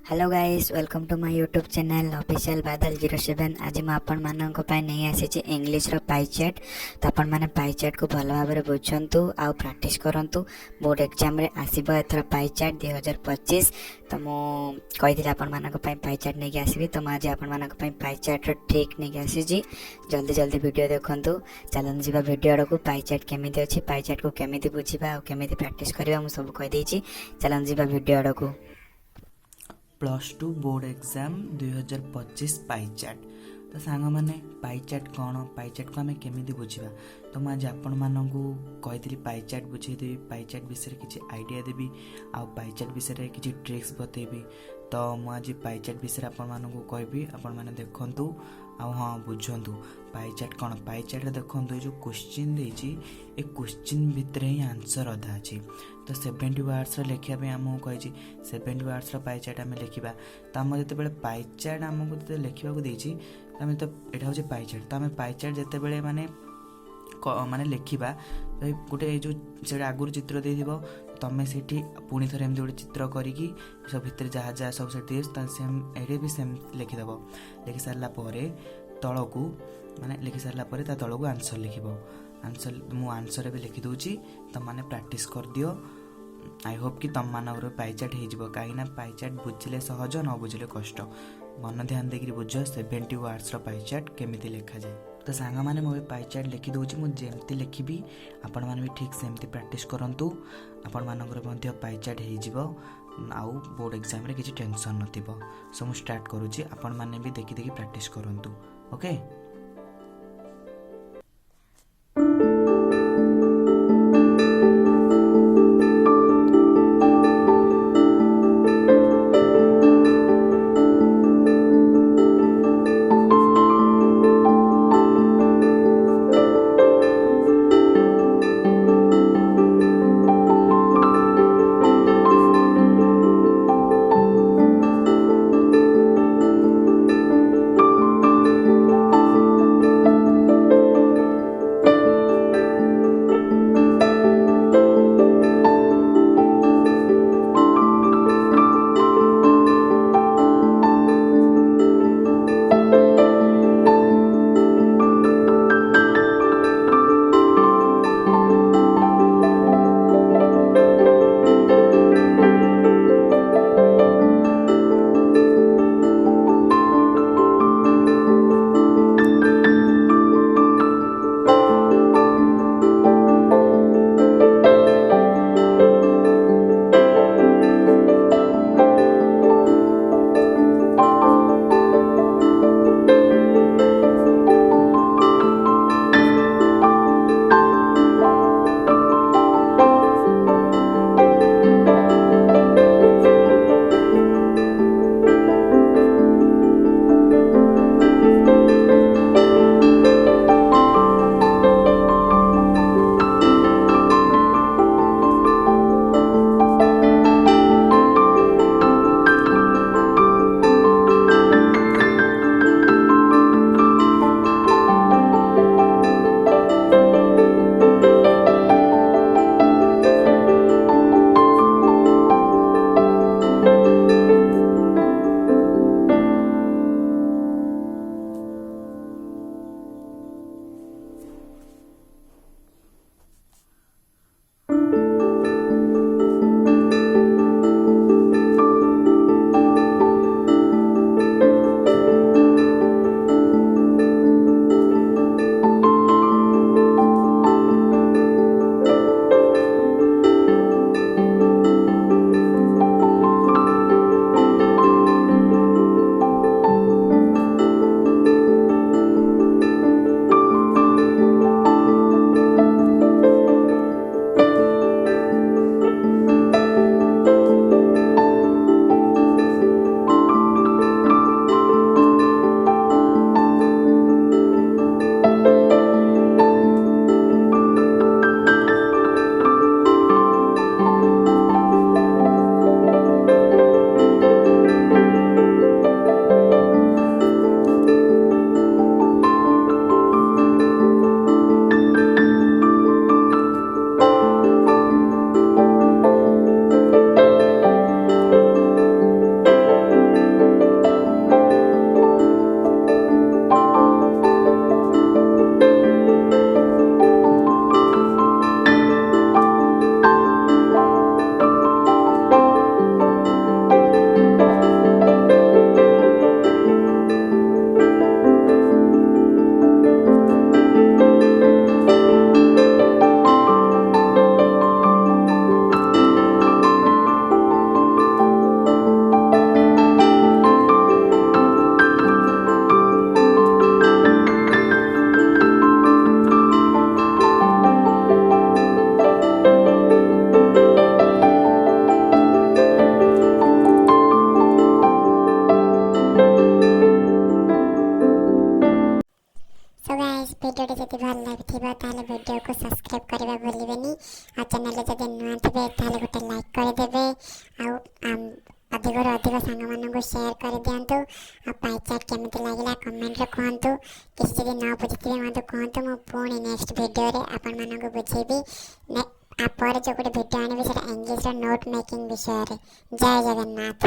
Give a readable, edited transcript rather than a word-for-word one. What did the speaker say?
Hello guys, welcome to my YouTube channel official Badal 07। आज मैं आपण मानक नहीं आसी इंग्लिश रो पाई चैट। तो आपण माने पाई चैट को भल भाव में बुझंतु आ प्रैक्टिस करंतु। बोर्ड एग्जाम रे आसीबो एथर पाई चैट 2025। तो मु कही आपण मानक पाई चैट नहीं आसीबी। तो आज आपण मानक पाई चैट रो ट्रिक नहीं आसी जल्दी जल्दी वीडियो देखंतु। चलन जीवा वीडियो को पाई चैट केमिति अछि, पाई चैट को केमिति बुझिबा आ केमिति प्रैक्टिस करबा मु सब कहि देछि। चलन जीवा वीडियो को। +2 बोर्ड एग्जाम 2025 पाई चैट। तो सांग मैंने पाई चैट कौन, पाई चैट को आम केमी बुझा। तो मुझे आपण मानू कही पाई चैट बुझेदेवी, पाई चैट विषय किसी आइडिया देवी, आउ पाई चैट विषय किसी ट्रिक्स बतेबी। तो मुझे पाई चैट विषय आपण मानू कहबी, आपण मैंने देखु आ हाँ बुझंतु पाई चैट कौन। पाई चैट देखो जो क्वेश्चन देती ए क्वेश्चन भितर ही आंसर अधा अच्छी। तो 70 वर्ड्स लिखापी आमको कही 70 वर्ड्स पाई चैट आम लिखा। तो आम जो पाई चैट आमको जो लिखा देती आम तो यहाँ हूँ पाई चैट। तो आम पाई चैट जिते माने माने लिखा तो गोटे जो आगुरी चित्र दे तमें से पुणी थे एमती गोटे चित्र करी सब भितर जहाँ जहाँ सब सेम ये भी सेम लिखिदेव। लिखि सारा तल को माने लिखि सारा तल को आंसर लिख। आंसर मु आंसर भी लिखि दूची, तुम मैंने प्रैक्टिस कर दियो। आई होप कि तुम मान पाई चैट हो कहीं पाई चैट बुझे सहज न बुझे कष्ट। मन ध्यान देकर बुझ 70 वर्ड्स पाई चैट केमिति लिखा जाए। तो सांग मैंने मुझे पाई चैट लिखि दूची, मुझे लिखी आपण मैंने भी ठीक सेमती प्रैक्टिस करंतु। आपण मानकर पाई चैट हो आउ बोर्ड एग्जाम रे किसी टेंशन नथिबो। सो मु स्टार्ट करूची, आपण माने भी देखि देखि प्रैक्टिस करंतु। ओके। ताले वीडियो को सब्सक्राइब करबा भूलिबेनी आ चैनल जदि नुआ थे ताले गोटे लाइक करदेवे अधिक अधिक सांग मान शेयर कर दिंतु आ पाइचाट केମିତି लागला कमेंट रे कहतु किसी जदि न बुझिथिबे मते कहतु मु पुणी नेक्स्ट वीडियो रे आपण मानक बुझेबी आ पर जो गोटे वीडियो आनिबे सेटा इंग्लिश रो नोट मेकिंग विषय रे जय जगन्नाथ।